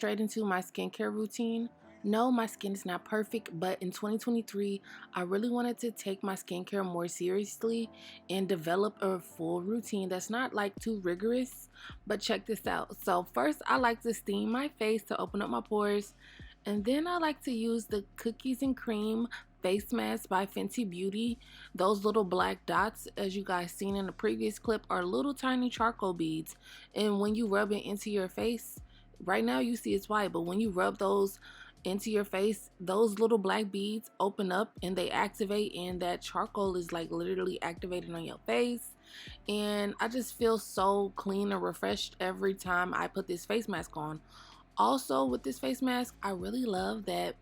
straight into my skincare routine. No, my skin is not perfect, but in 2023, I really wanted to take my skincare more seriously and develop a full routine that's not like too rigorous. But check this out. So first, I like to steam my face to open up my pores, and then I like to use the cookies and cream face mask by Fenty Beauty. Those little black dots, as you guys seen in the previous clip, are little tiny charcoal beads, and when you rub it into your face, right now you see it's white, but when you rub those into your face, those little black beads open up and they activate, and that charcoal is like literally activated on your face. And I just feel so clean and refreshed every time I put this face mask on. Also, with this face mask, I really love that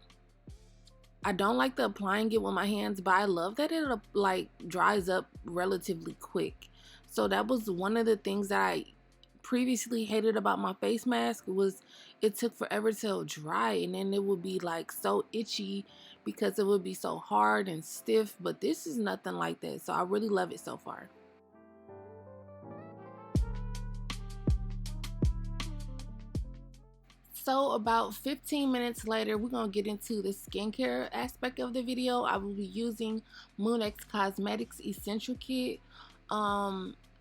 I don't like the applying it with my hands, but I love that it like dries up relatively quick. So that was one of the things that I previously hated about my face mask, was it took forever to dry, and then it would be like so itchy because it would be so hard and stiff. But this is nothing like that, so I really love it so far. So about 15 minutes later, we're going to get into the skincare aspect of the video. I will be using Moonex Cosmetics Essential Kit.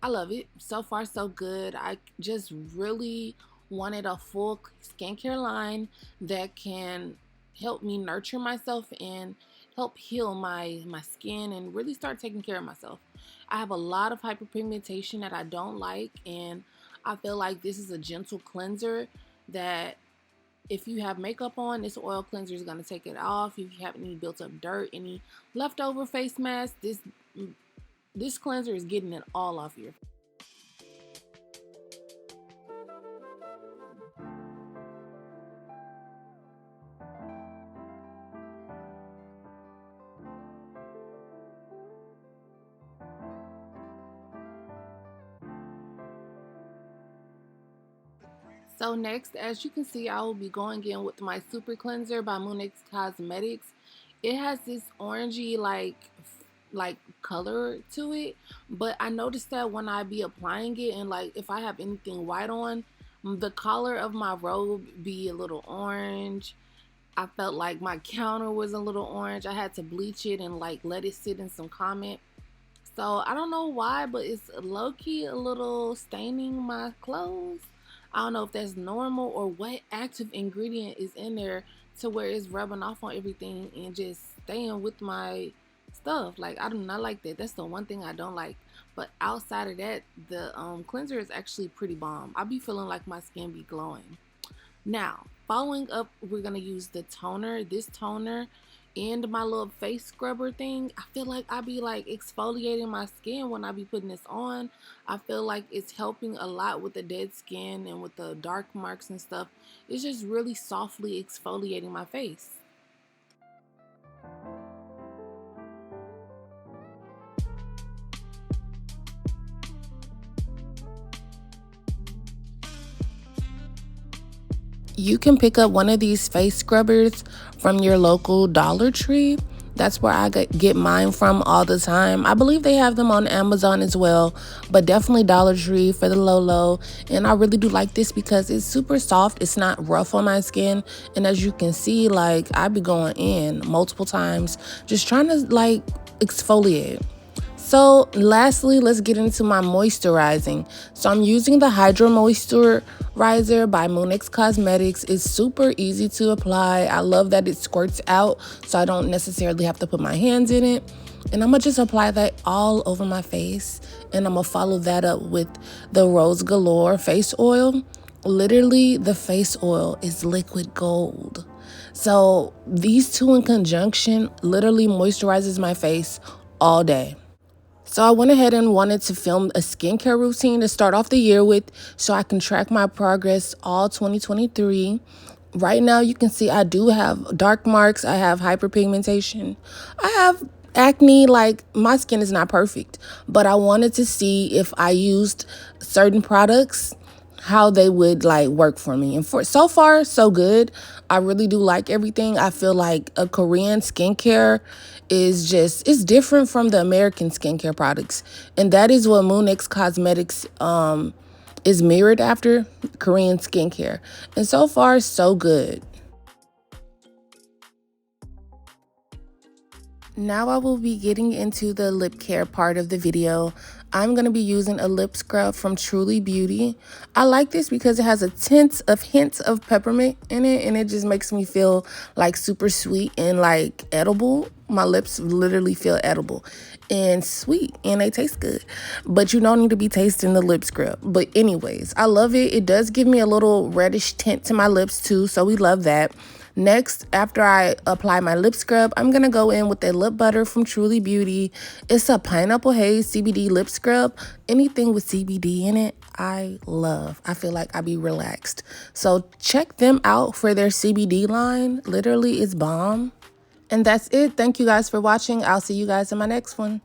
I love it. So far, so good. I just really wanted a full skincare line that can help me nurture myself and help heal my skin and really start taking care of myself. I have a lot of hyperpigmentation that I don't like, and I feel like this is a gentle cleanser that if you have makeup on, this oil cleanser is going to take it off. If you have any built up dirt, any leftover face mask, this cleanser is getting it all off your face. So next, as you can see, I will be going in with my Super Cleanser by Moonex Cosmetics. It has this orangey like color to it, but I noticed that when I be applying it, and like if I have anything white on, the color of my robe be a little orange. I felt like my counter was a little orange. I had to bleach it and like let it sit in some comment. So I don't know why, but it's low-key a little staining my clothes. I don't know if that's normal or what active ingredient is in there to where it's rubbing off on everything and just staying with my stuff. Like, I do not like that. That's the one thing I don't like. But outside of that, the cleanser is actually pretty bomb. I be feeling like my skin be glowing. Now, following up, we're going to use the toner. This toner and my little face scrubber thing, I feel like I be like exfoliating my skin when I be putting this on. I feel like it's helping a lot with the dead skin and with the dark marks and stuff. It's just really softly exfoliating my face. You can pick up one of these face scrubbers from your local Dollar Tree. That's where I get mine from all the time. I believe they have them on Amazon as well, but definitely Dollar Tree for the low. And I really do like this because it's super soft. It's not rough on my skin. And as you can see, like I be going in multiple times just trying to like exfoliate. So lastly, let's get into my moisturizing. So I'm using the Hydro Moisturizer by Moonex Cosmetics. It's super easy to apply. I love that it squirts out, so I don't necessarily have to put my hands in it. And I'm going to just apply that all over my face. And I'm going to follow that up with the Rose Galore face oil. Literally, the face oil is liquid gold. So these two in conjunction literally moisturizes my face all day. So I went ahead and wanted to film a skincare routine to start off the year with so I can track my progress all 2023. Right now you can see I do have dark marks. I have hyperpigmentation. I have acne. Like, my skin is not perfect, but I wanted to see if I used certain products, how they would like work for me. And for so far, so good. I really do like everything. I feel like a Korean skincare is just, it's different from the American skincare products. And that is what Moonex Cosmetics is mirrored after Korean skincare. And so far, so good. Now I will be getting into the lip care part of the video. I'm going to be using a lip scrub from Truly Beauty. I like this because it has a hints of peppermint in it, and it just makes me feel like super sweet and like edible. My lips literally feel edible and sweet, and they taste good. But you don't need to be tasting the lip scrub. But anyways, I love it. It does give me a little reddish tint to my lips too, so we love that. Next, after I apply my lip scrub, I'm going to go in with a lip butter from Truly Beauty. It's a pineapple haze CBD lip scrub. Anything with CBD in it, I love. I feel like I be relaxed. So check them out for their CBD line. Literally, it's bomb. And that's it. Thank you guys for watching. I'll see you guys in my next one.